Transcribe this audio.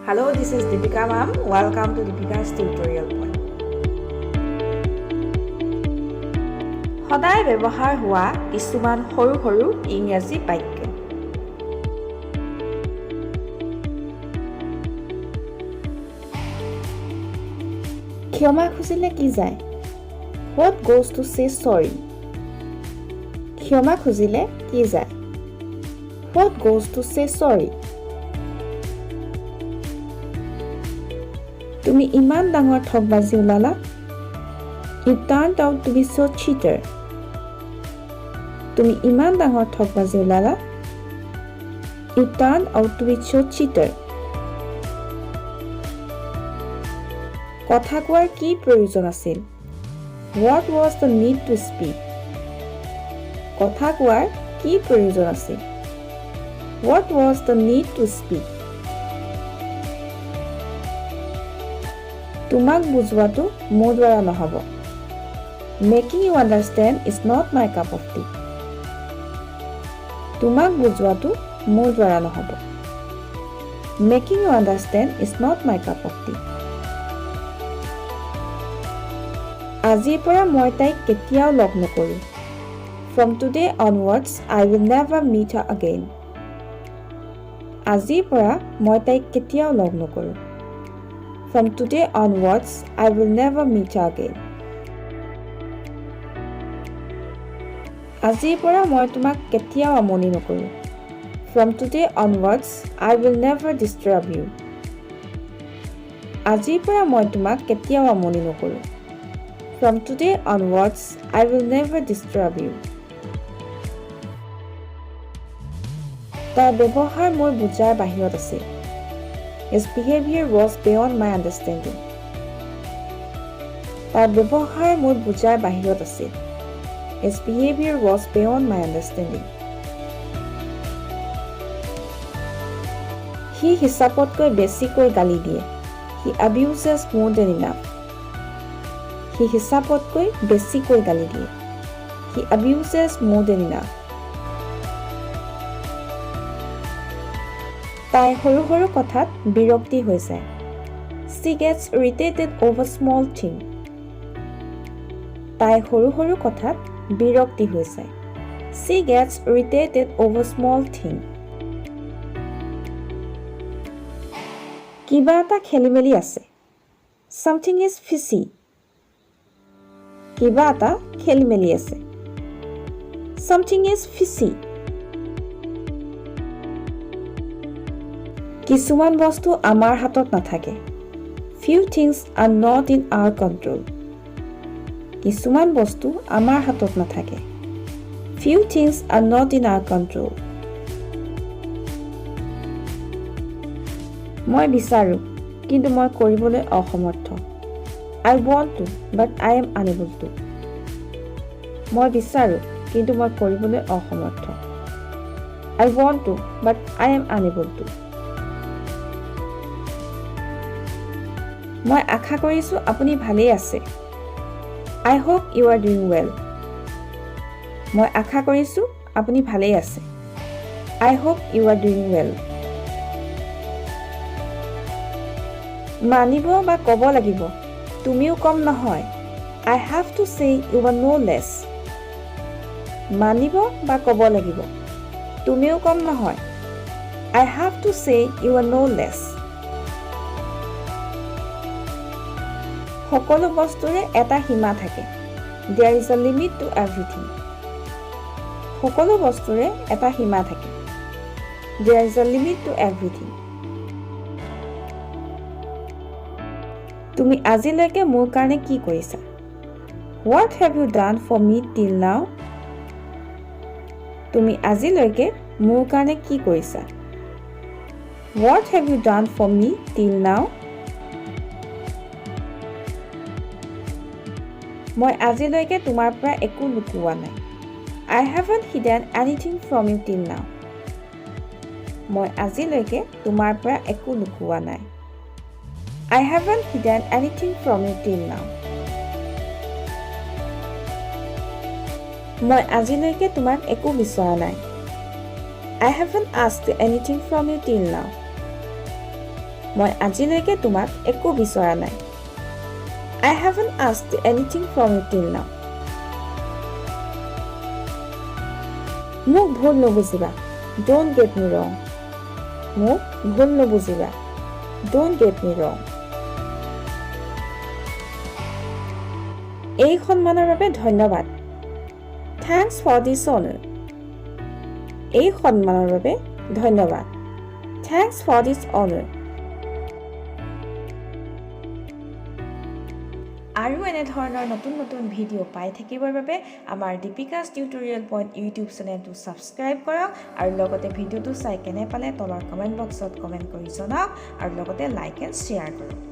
Hello, this is Deepika ma'am. Welcome to Deepika's tutorial point. সদায় ব্যৱহাৰ হোৱা কিছুমান সৰু সৰু ইংৰাজী বাক্য। ক্ষমা খুজিলে কি যায়? What goes to say sorry? ক্ষমা খুজিলে কি যায়? What goes to say sorry? তুমি ইমান ডাঙৰ ঠগবাজি ওলালা? You turned out to be so cheater. তুমি ইমান ডাঙৰ ঠগবাজি ওলালা? You turned out to be so cheater. কথা কোৱাৰ কি প্ৰয়োজন আছিল? What was the need to speak? কথা কোৱাৰ কি প্ৰয়োজন আছিল? What was the need to speak? তোমাক বুজোৱাটো মোৰ দ্বাৰা নহ'ব। Making you understand is not my cup of tea. তোমাক বুজোৱাটো মোৰ দ্বাৰা নহ'ব। Making you understand is not my cup of tea. আজিৰ পৰা মই তাইক কেতিয়াও লগ নকৰোঁ। From today onwards, I will never meet her again. আজিৰ পৰা মই তাইক কেতিয়াও লগ নকৰোঁ। From today onwards, I will never meet her again. আজিৰ পৰা মই তোমাক কেতিয়াও আমনি নকৰোঁ। From today onwards, I will never disturb you. আজিৰ পৰা মই তোমাক কেতিয়াও আমনি নকৰোঁ। From today onwards, I will never disturb you. তাৰ ব্যৱহাৰ মোৰ বুজাৰ বাহিৰত আছিল। His behavior was beyond my understanding. তাৰ ব্যৱহাৰ মোৰ বুজাৰ বাহিৰত আছিল। His behavior was beyond my understanding. সি হিচাপতকৈ বেছিকৈ গালি দিয়ে। He abuses more than enough. সি হিচাপতকৈ বেছিকৈ গালি দিয়ে। He abuses more than enough. তাই সৰু সৰু কথাত বিৰক্তি হৈ যায়। She gets irritated over small thing. তাই সৰু সৰু কথাত বিৰক্তি হৈ যায়। She gets irritated over small thing. কিবা এটা খেলিমেলি আছে। Something is fishy. কিবা এটা খেলিমেলি আছে। Something is fishy. কিছুমান বস্তু আমাৰ হাতত নাথাকে। Few things are not in our control. কিছুমান বস্তু আমাৰ হাতত নাথাকে। Few things are not in our control. মই বিচাৰোঁ কিন্তু মই কৰিবলৈ অসমৰ্থ। I want to but I am unable to. মই বিচাৰোঁ কিন্তু মই কৰিবলৈ অসমৰ্থ। I want to but I am unable to. মই আশা কৰিছোঁ আপুনি ভালেই আছে। I hope you are doing well. মই আশা কৰিছোঁ আপুনি ভালেই আছে। I hope you are doing well. মানিব বা ক'ব লাগিব। তুমিও কম নহয়। I have to say you are no less. মানিব বা ক'ব লাগিব। তুমিও কম নহয়। I have to say you are no less. সকলো বস্তুৰে এটা সীমা থাকে। There is a limit to everything. সকলো বস্তুৰে এটা সীমা থাকে। There is a limit to everything. তুমি আজিলৈকে মোৰ কাৰণে কি কৰিছা? What have you done for me till now? তুমি আজিলৈকে মোৰ কাৰণে কি কৰিছা? What have you done for me till now? মই আজিলৈকে তোমাৰ পৰা একো লুকুওৱা নাই। I haven't hidden anything from you till now. মই আজিলৈকে তোমাৰ পৰা একো লুকুওৱা নাই। I haven't hidden anything from you till now. মই আজিলৈকে তোমাক একো বিচৰা নাই। I haven't asked anything from you till now. মই আজিলৈকে তোমাক একো বিচৰা নাই। I haven't asked anything from you till now. মোক ভুল নুবুজিবা। Don't get me wrong. মোক ভুল নুবুজিবা। Don't get me wrong. এই সন্মানৰ বাবে ধন্যবাদ। Thanks for this honor. এই সন্মানৰ বাবে ধন্যবাদ। Thanks for this honor. আৰু এনেধৰণৰ নতুন নতুন ভিডিঅ' পাই থাকিবৰ বাবে আমাৰ দীপিকাছ টিউটৰিয়েল পইণ্ট ইউটিউব চেনেলটো ছাবস্ক্ৰাইব কৰক আৰু লগতে ভিডিঅ'টো চাই কেনে পালে তলৰ কমেণ্ট বক্সত কমেণ্ট কৰি জনাওক আৰু লগতে লাইক এণ্ড শ্বেয়াৰ কৰক।